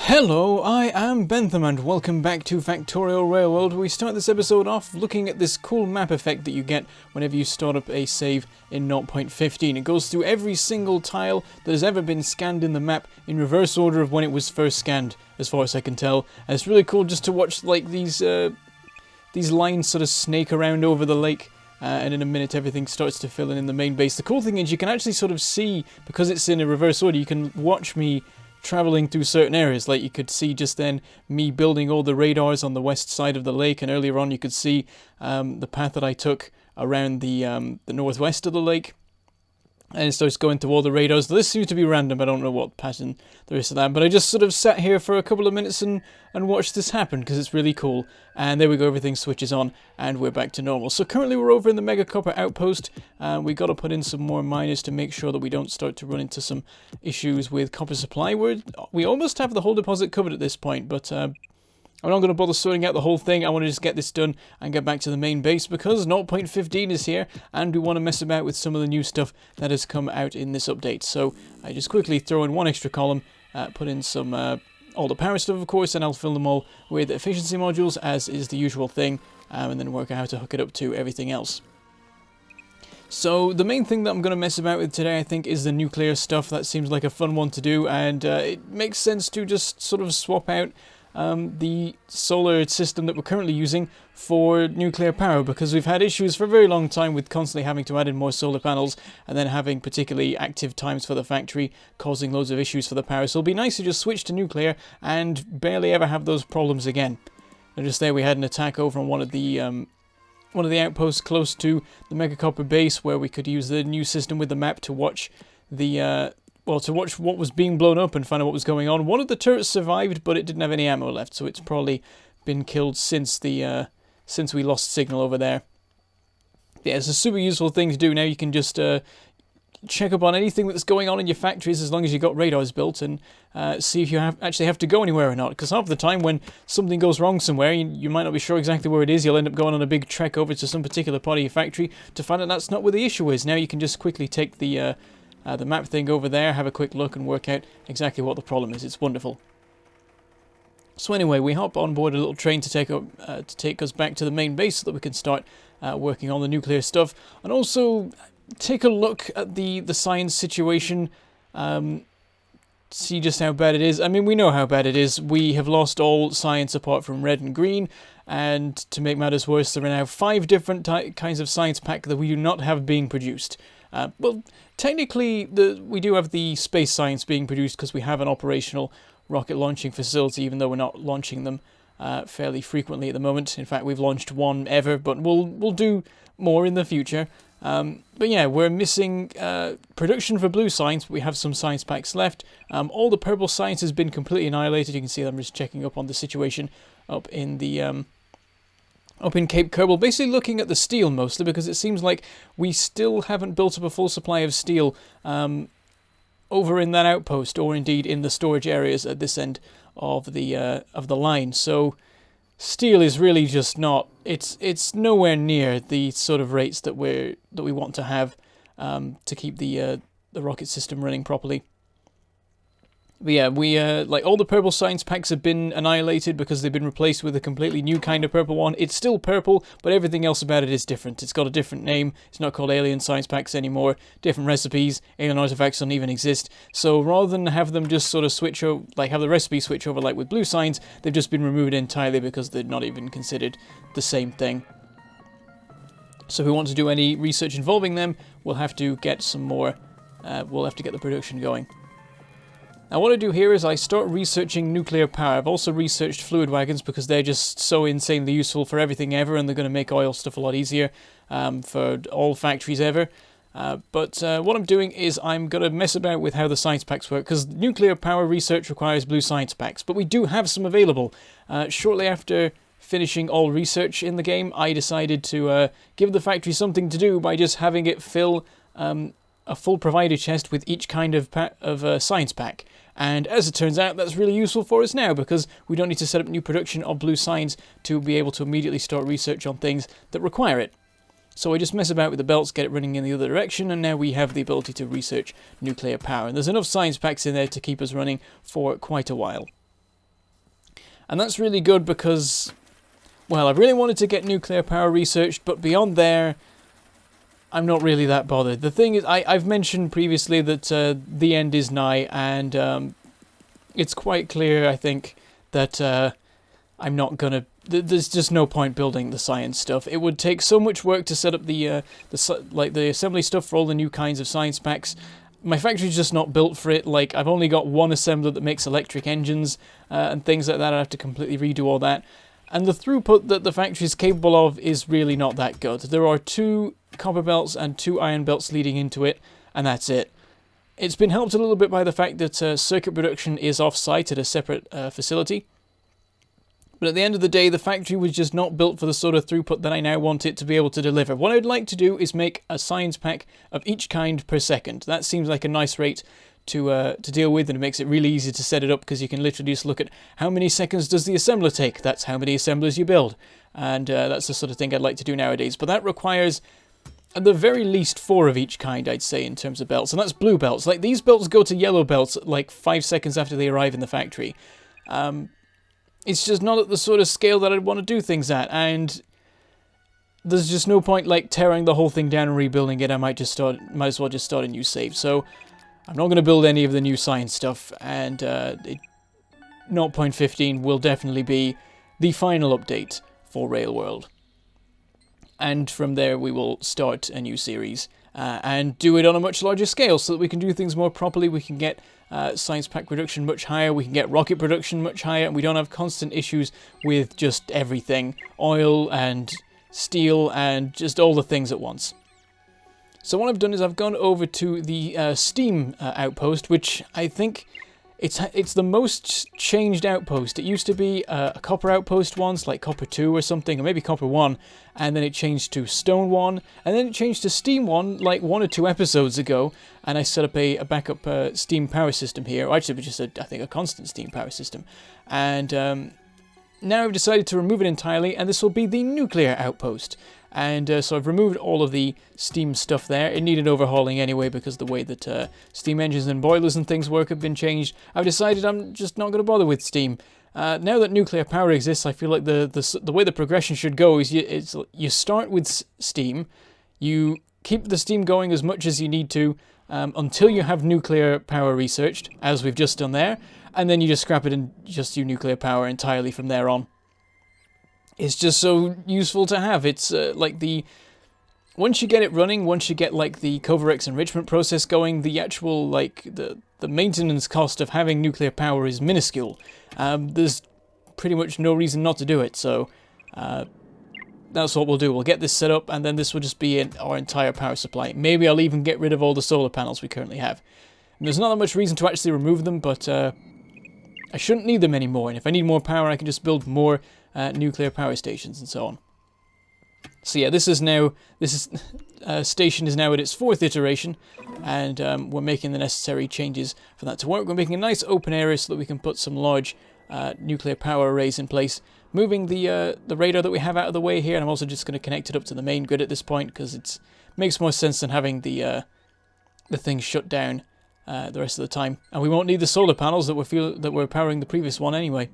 Hello, I am Bentham and welcome back to Factorio Railworld. We start this episode off looking at this cool map effect that you get whenever you start up a save in 0.15. It goes through every single tile that has ever been scanned in the map in reverse order of when it was first scanned, as far as I can tell. And it's really cool just to watch like these lines sort of snake around over the lake. And in a minute everything starts to fill in the main base. The cool thing is you can actually sort of see, because it's in a reverse order, you can watch me traveling through certain areas. Like you could see just then me building all the radars on the west side of the lake, and earlier on you could see the path that I took around the northwest of the lake. And it starts going through all the radars. This seems to be random. I don't know what pattern there is to that. But I just sort of sat here for a couple of minutes and watched this happen because it's really cool. And there we go. Everything switches on and we're back to normal. So currently we're over in the Mega Copper Outpost. We got to put in some more miners to make sure that we don't start to run into some issues with copper supply. We almost have the whole deposit covered at this point. But I'm not going to bother sorting out the whole thing. I want to just get this done and get back to the main base because 0.15 is here and we want to mess about with some of the new stuff that has come out in this update. So I just quickly throw in one extra column, put in some all the power stuff of course, and I'll fill them all with efficiency modules as is the usual thing, and then work out how to hook it up to everything else. So the main thing that I'm going to mess about with today I think is the nuclear stuff. That seems like a fun one to do, and it makes sense to just sort of swap out the solar system that we're currently using for nuclear power, because we've had issues for a very long time with constantly having to add in more solar panels and then having particularly active times for the factory causing loads of issues for the power. So it'll be nice to just switch to nuclear and barely ever have those problems again. And just there we had an attack over on one of the outposts close to the Mega Copper base where we could use the new system with the map to watch the to watch what was being blown up and find out what was going on. One of the turrets survived, but it didn't have any ammo left, so it's probably been killed since we lost signal over there. Yeah, it's a super useful thing to do. Now you can just check up on anything that's going on in your factories as long as you've got radars built, and see if you actually have to go anywhere or not. Because half the time when something goes wrong somewhere, you might not be sure exactly where it is. You'll end up going on a big trek over to some particular part of your factory to find out that's not where the issue is. Now you can just quickly take the map thing over there, have a quick look and work out exactly what the problem is. It's wonderful. So anyway, we hop on board a little train to take us back to the main base so that we can start working on the nuclear stuff, and also take a look at the science situation, see just how bad it is. I mean, we know how bad it is. We have lost all science apart from red and green, and to make matters worse, there are now 5 different kinds of science pack that we do not have being produced. Well, technically, we do have the space science being produced because we have an operational rocket launching facility, even though we're not launching them fairly frequently at the moment. In fact, we've launched one ever, but we'll do more in the future. But yeah, we're missing production for blue science, but we have some science packs left. All the purple science has been completely annihilated. You can see I'm just checking up on the situation up in Cape Kerbal, basically looking at the steel mostly, because it seems like we still haven't built up a full supply of steel over in that outpost, or indeed in the storage areas at this end of the line. So steel is really just not. It's nowhere near the sort of rates that we want to have to keep the rocket system running properly. But yeah, we like all the purple science packs have been annihilated because they've been replaced with a completely new kind of purple one. It's still purple, but everything else about it is different. It's got a different name. It's not called alien science packs anymore. Different recipes. Alien artifacts don't even exist. So rather than have them just sort of switch over, like have the recipe switch over like with blue science, they've just been removed entirely because they're not even considered the same thing. So if we want to do any research involving them, we'll have to get some more. We'll have to get the production going. Now what I do here is I start researching nuclear power. I've also researched fluid wagons because they're just so insanely useful for everything ever, and they're going to make oil stuff a lot easier for all factories ever. But what I'm doing is I'm going to mess about with how the science packs work, because nuclear power research requires blue science packs, but we do have some available. Shortly after finishing all research in the game, I decided to give the factory something to do by just having it fill a full provider chest with each kind of science pack. And as it turns out, that's really useful for us now because we don't need to set up new production of blue science to be able to immediately start research on things that require it. So I just mess about with the belts, get it running in the other direction, and now we have the ability to research nuclear power. And there's enough science packs in there to keep us running for quite a while. And that's really good because, well, I really wanted to get nuclear power researched, but beyond there, I'm not really that bothered. The thing is, I've mentioned previously that the end is nigh, and it's quite clear, I think, that I'm not gonna. There's just no point building the science stuff. It would take so much work to set up the assembly stuff for all the new kinds of science packs. My factory's just not built for it. Like, I've only got one assembler that makes electric engines and things like that. I have to completely redo all that. And the throughput that the factory is capable of is really not that good. There are 2 copper belts and 2 iron belts leading into it, and that's it. It's been helped a little bit by the fact that circuit production is off-site at a separate facility. But at the end of the day, the factory was just not built for the sort of throughput that I now want it to be able to deliver. What I'd like to do is make a science pack of each kind per second. That seems like a nice rate to deal with, and it makes it really easy to set it up because you can literally just look at how many seconds does the assembler take. That's how many assemblers you build. And that's the sort of thing I'd like to do nowadays. But that requires at the very least 4 of each kind, I'd say, in terms of belts. And that's blue belts. Like, these belts go to yellow belts like 5 seconds after they arrive in the factory. It's just not at the sort of scale that I'd want to do things at, and there's just no point like tearing the whole thing down and rebuilding it. I might as well just start a new save. So I'm not going to build any of the new science stuff, and 0.15 will definitely be the final update for Railworld. And from there we will start a new series and do it on a much larger scale so that we can do things more properly. We can get science pack production much higher, we can get rocket production much higher, and we don't have constant issues with just everything. Oil and steel and just all the things at once. So what I've done is I've gone over to the steam outpost, which I think it's the most changed outpost. It used to be a copper outpost once, like copper 2 or something, or maybe copper 1, and then it changed to stone 1, and then it changed to steam 1 like 1 or 2 episodes ago, and I set up a backup steam power system here, or actually it was just I think a constant steam power system, and now I've decided to remove it entirely, and this will be the nuclear outpost. And so I've removed all of the steam stuff there. It needed overhauling anyway because the way that steam engines and boilers and things work have been changed. I've decided I'm just not going to bother with steam. Now that nuclear power exists, I feel like the way the progression should go is you start with steam, you keep the steam going as much as you need to until you have nuclear power researched, as we've just done there, and then you just scrap it and just do nuclear power entirely from there on. It's just so useful to have. It's once you get it running, once you get like the Covarex enrichment process going, the actual the maintenance cost of having nuclear power is minuscule. There's pretty much no reason not to do it. So that's what we'll do. We'll get this set up, and then this will just be our entire power supply. Maybe I'll even get rid of all the solar panels we currently have. And there's not that much reason to actually remove them, but I shouldn't need them anymore. And if I need more power, I can just build more nuclear power stations and so on. So yeah, this station is now at its 4th iteration, and we're making the necessary changes for that to work. We're making a nice open area so that we can put some large nuclear power arrays in place. Moving the radar that we have out of the way here, and I'm also just going to connect it up to the main grid at this point because it makes more sense than having the thing shut down the rest of the time. And we won't need the solar panels that we're powering the previous one anyway.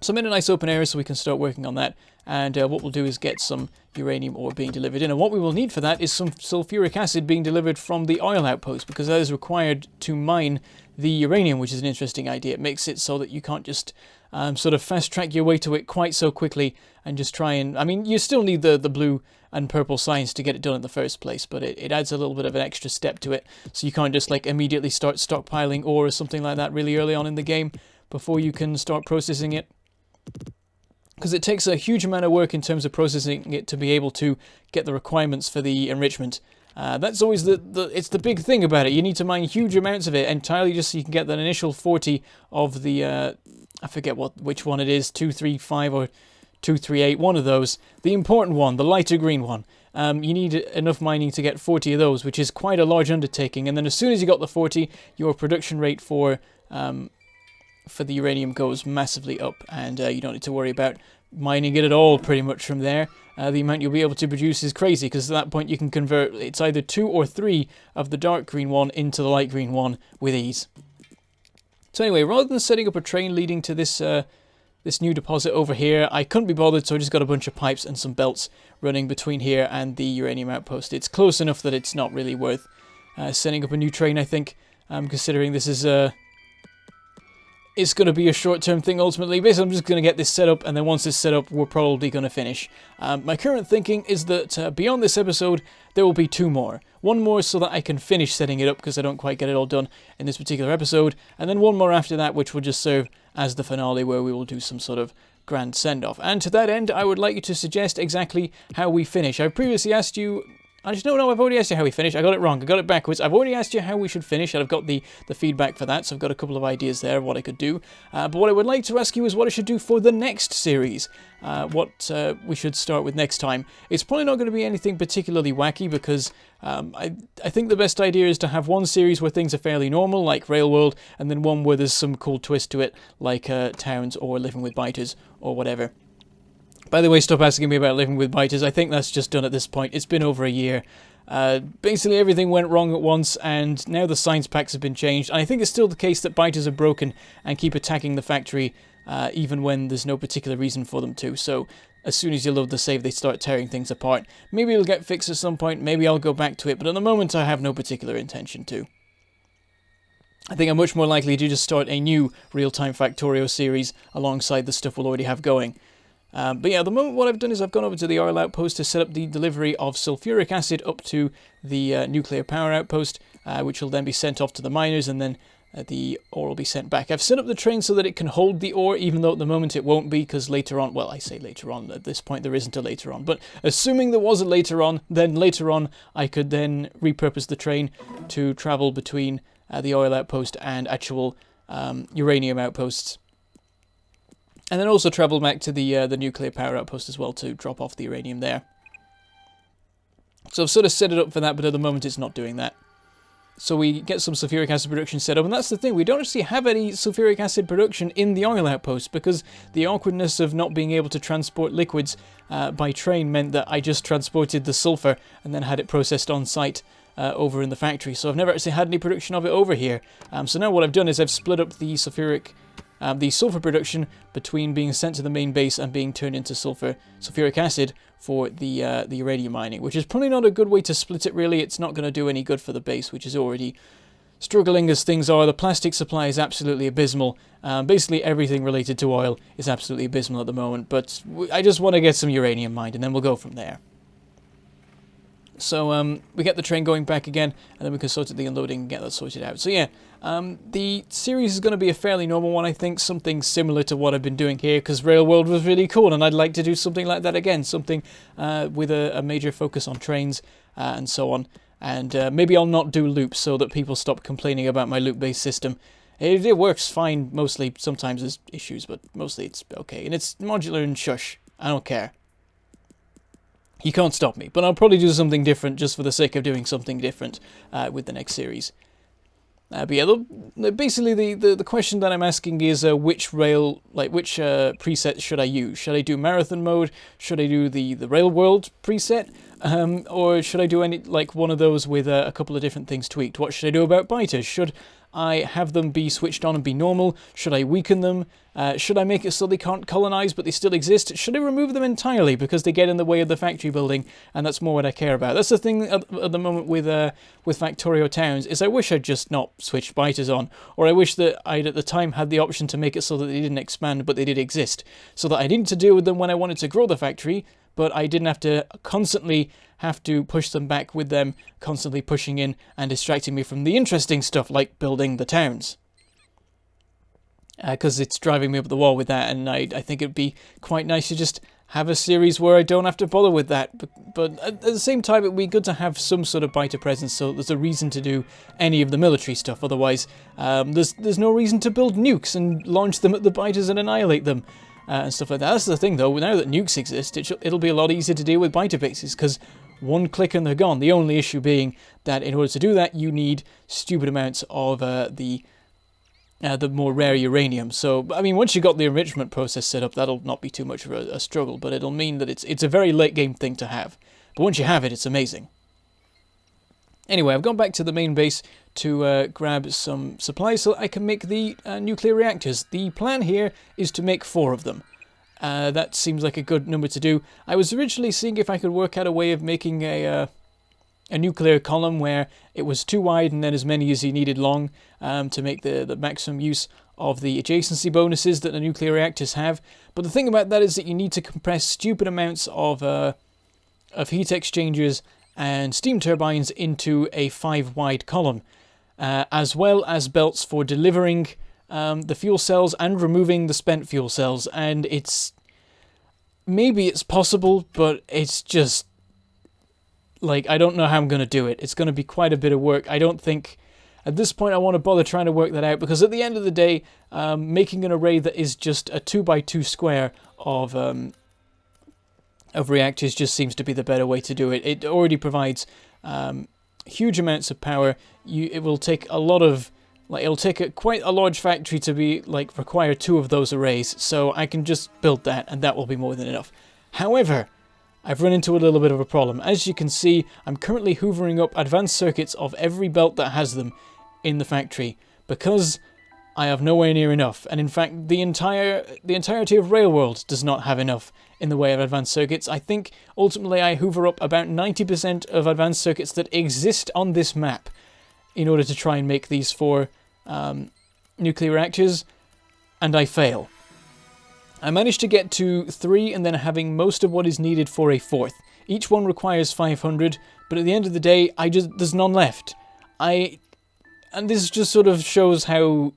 So I'm in a nice open area so we can start working on that, and what we'll do is get some uranium ore being delivered in, and what we will need for that is some sulfuric acid being delivered from the oil outpost, because that is required to mine the uranium, which is an interesting idea. It makes it so that you can't just sort of fast track your way to it quite so quickly and just try and, I mean, you still need the blue and purple science to get it done in the first place, but it adds a little bit of an extra step to it, so you can't just like immediately start stockpiling ore or something like that really early on in the game before you can start processing it. Because it takes a huge amount of work in terms of processing it to be able to get the requirements for the enrichment. That's always it's the big thing about it. You need to mine huge amounts of it entirely just so you can get that initial 40 of the, I forget which one it is, 235 or 238, one of those. The important one, the lighter green one. You need enough mining to get 40 of those, which is quite a large undertaking. And then as soon as you got the 40, your production rate for the uranium goes massively up, and you don't need to worry about mining it at all pretty much from there. The amount you'll be able to produce is crazy, because at that point you can convert, it's either 2 or 3 of the dark green one into the light green one with ease. So anyway, rather than setting up a train leading to this this new deposit over here, I couldn't be bothered, so I just got a bunch of pipes and some belts running between here and the uranium outpost. It's close enough that it's not really worth setting up a new train, I think, considering this is it's going to be a short-term thing ultimately. Basically, I'm just going to get this set up, and then once it's set up, we're probably going to finish. My current thinking is that beyond this episode, there will be 2 more. 1 more so that I can finish setting it up, because I don't quite get it all done in this particular episode, and then 1 more after that, which will just serve as the finale, where we will do some sort of grand send-off. And to that end, I would like you to suggest exactly how we finish. I've previously asked you... Actually, no, I've already asked you how we finish. I got it wrong. I got it backwards. I've already asked you how we should finish, and I've got the feedback for that, so I've got a couple of ideas there of what I could do. But what I would like to ask you is what I should do for the next series. What we should start with next time. It's probably not going to be anything particularly wacky, because I think the best idea is to have 1 series where things are fairly normal, like Railworld, and then 1 where there's some cool twist to it, like Towns or Living with Biters or whatever. By the way, stop asking me about Living with Biters. I think that's just done at this point. It's been over a year. Basically, everything went wrong at once, and now the science packs have been changed. And I think it's still the case that biters are broken and keep attacking the factory, even when there's no particular reason for them to. So, as soon as you load the save, they start tearing things apart. Maybe it'll get fixed at some point. Maybe I'll go back to it. But at the moment, I have no particular intention to. I think I'm much more likely to just start a new real-time Factorio series alongside the stuff we'll already have going. But yeah, at the moment what I've done is I've gone over to the oil outpost to set up the delivery of sulfuric acid up to the nuclear power outpost, which will then be sent off to the miners, and then the ore will be sent back. I've set up the train so that it can hold the ore, even though at the moment it won't be, because later on, well, I say later on, at this point there isn't a later on, but assuming there was a later on, then later on I could then repurpose the train to travel between the oil outpost and actual uranium outposts. And then also travel back to the nuclear power outpost as well to drop off the uranium there. So I've sort of set it up for that, but at the moment it's not doing that. So we get some sulfuric acid production set up, and that's the thing, we don't actually have any sulfuric acid production in the oil outpost, because the awkwardness of not being able to transport liquids by train meant that I just transported the sulfur and then had it processed on site over in the factory. So I've never actually had any production of it over here. So now what I've done is I've split up the sulfur production between being sent to the main base and being turned into sulfuric acid for the uranium mining, which is probably not a good way to split it, really. It's not going to do any good for the base, which is already struggling as things are. The plastic supply is absolutely abysmal. Basically everything related to oil is absolutely abysmal at the moment, but I just want to get some uranium mined, and then we'll go from there. So we get the train going back again, and then we can sort out the unloading and get that sorted out. So yeah, the series is going to be a fairly normal one, I think, something similar to what I've been doing here, because Railworld was really cool, and I'd like to do something like that again, something with a major focus on trains and so on. And maybe I'll not do loops so that people stop complaining about my loop-based system. It works fine mostly. Sometimes there's issues, but mostly it's okay. And it's modular and shush. I don't care. You can't stop me, but I'll probably do something different just for the sake of doing something different with the next series. But yeah, basically the question that I'm asking is which preset should I use? Should I do marathon mode? Should I do the Railworld preset? Or should I do one of those with a couple of different things tweaked? What should I do about biters? Should I have them be switched on and be normal? Should I weaken them? Should I make it so they can't colonize but they still exist? Should I remove them entirely because they get in the way of the factory building, and that's more what I care about? That's the thing at the moment with Factorio Towns, is I wish I'd just not switched biters on, or I wish that I'd at the time had the option to make it so that they didn't expand but they did exist, so that I didn't have to deal with them when I wanted to grow the factory, but I didn't have to constantly push them back with them constantly pushing in and distracting me from the interesting stuff like building the towns. Because it's driving me up the wall with that, and I think it'd be quite nice to just have a series where I don't have to bother with that. But at the same time, it'd be good to have some sort of biter presence so there's a reason to do any of the military stuff. Otherwise, there's no reason to build nukes and launch them at the biters and annihilate them. And stuff like that. That's the thing, though. Now that nukes exist, it'll be a lot easier to deal with biter bases, because one click and they're gone. The only issue being that in order to do that, you need stupid amounts of the more rare uranium. So, I mean, once you've got the enrichment process set up, that'll not be too much of a struggle, but it'll mean that it's a very late game thing to have. But once you have it, it's amazing. Anyway, I've gone back to the main base to grab some supplies so I can make the nuclear reactors. The plan here is to make 4 of them. That seems like a good number to do. I was originally seeing if I could work out a way of making a nuclear column where it was 2 wide and then as many as you needed long to make the maximum use of the adjacency bonuses that the nuclear reactors have. But the thing about that is that you need to compress stupid amounts of heat exchangers and steam turbines into a 5 wide column, as well as belts for delivering the fuel cells and removing the spent fuel cells. And maybe it's possible, but it's just like, I don't know how I'm going to do it. It's going to be quite a bit of work. I don't think at this point I want to bother trying to work that out, because at the end of the day, making an array that is just a 2x2 square of reactors just seems to be the better way to do it. It already provides huge amounts of power. It will take a lot of, it'll take quite a large factory to be require 2 of those arrays, so I can just build that and that will be more than enough. However, I've run into a little bit of a problem. As you can see, I'm currently hoovering up advanced circuits of every belt that has them in the factory, because I have nowhere near enough. And in fact, the entirety of Railworld does not have enough in the way of advanced circuits. I think ultimately I hoover up about 90% of advanced circuits that exist on this map in order to try and make these 4 nuclear reactors, and I fail. I managed to get to 3 and then having most of what is needed for a 4th. Each one requires 500, but at the end of the day, there's none left. And this just sort of shows how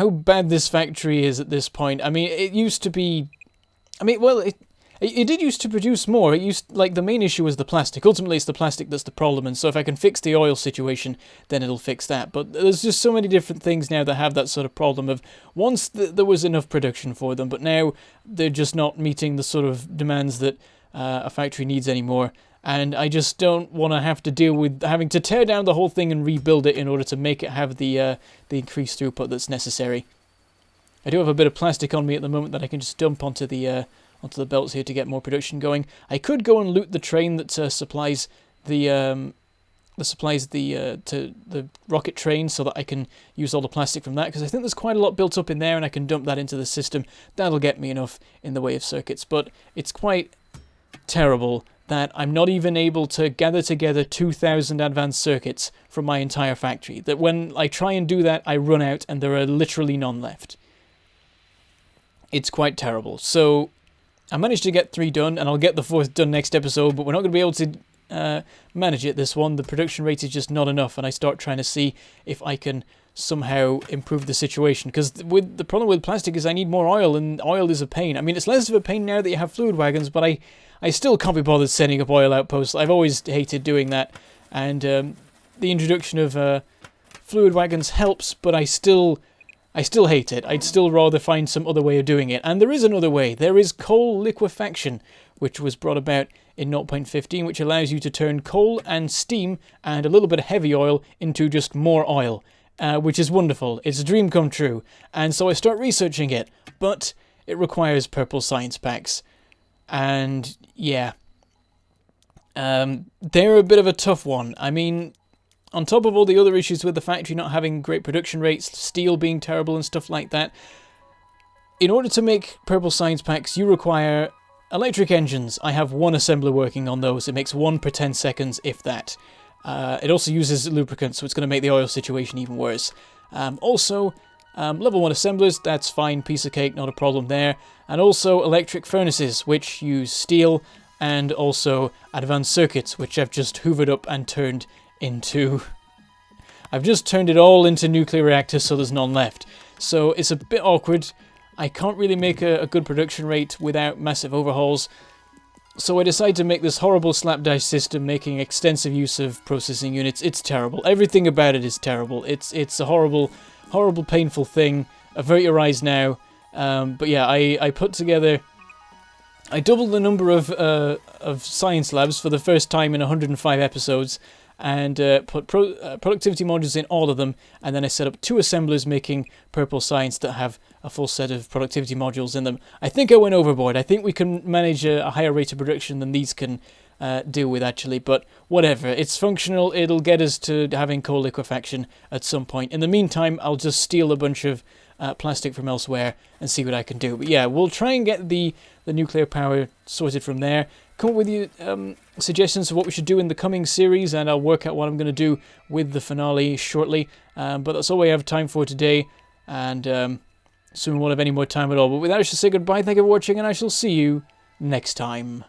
bad this factory is at this point. I mean, it used to be... It did used to produce more. It used, the main issue was the plastic. Ultimately, it's the plastic that's the problem, and so if I can fix the oil situation, then it'll fix that. But there's just so many different things now that have that sort of problem of, once there was enough production for them, but now they're just not meeting the sort of demands that a factory needs anymore. And I just don't want to have to deal with having to tear down the whole thing and rebuild it in order to make it have the increased throughput that's necessary. I do have a bit of plastic on me at the moment that I can just dump onto the belts here to get more production going. I could go and loot the train that supplies the rocket train, so that I can use all the plastic from that, because I think there's quite a lot built up in there and I can dump that into the system. That'll get me enough in the way of circuits, but it's quite terrible that I'm not even able to gather together 2,000 advanced circuits from my entire factory. That when I try and do that, I run out and there are literally none left. It's quite terrible. So I managed to get 3 done, and I'll get the 4th done next episode, but we're not going to be able to manage it this one. The production rate is just not enough, and I start trying to see if I can somehow improve the situation, because the problem with plastic is I need more oil, and oil is a pain. I mean, it's less of a pain now that you have fluid wagons, but I still can't be bothered setting up oil outposts. I've always hated doing that, and the introduction of fluid wagons helps, but I still hate it. I'd still rather find some other way of doing it. And there is another way. There is coal liquefaction, which was brought about in 0.15, which allows you to turn coal and steam and a little bit of heavy oil into just more oil, which is wonderful. It's a dream come true. And so I start researching it, but it requires purple science packs. And yeah, they're a bit of a tough one. I mean, on top of all the other issues with the factory not having great production rates, steel being terrible and stuff like that, in order to make purple science packs, you require electric engines. I have 1 assembler working on those. It makes 1 per 10 seconds, if that. It also uses lubricants, so it's going to make the oil situation even worse. Also, level 1 assemblers, that's fine, piece of cake, not a problem there. And also electric furnaces, which use steel, and also advanced circuits, which I've just hoovered up and turned into... I've just turned it all into nuclear reactors, so there's none left. So it's a bit awkward. I can't really make a good production rate without massive overhauls. So I decided to make this horrible slapdash system, making extensive use of processing units. It's terrible. Everything about it is terrible. It's a horrible, horrible, painful thing. Avert your eyes now. But yeah, I put together... I doubled the number of science labs for the first time in 105 episodes, and put productivity modules in all of them, and then I set up 2 assemblers making purple science that have a full set of productivity modules in them. I think I went overboard. I think we can manage a higher rate of production than these can deal with, actually. But whatever, it's functional. It'll get us to having coal liquefaction at some point. In the meantime, I'll just steal a bunch of plastic from elsewhere and see what I can do. But yeah, we'll try and get the nuclear power sorted from there. Come up with you suggestions of what we should do in the coming series, and I'll work out what I'm going to do with the finale shortly. But that's all we have time for today, and soon won't have any more time at all. But with that, I shall say goodbye. Thank you for watching, and I shall see you next time.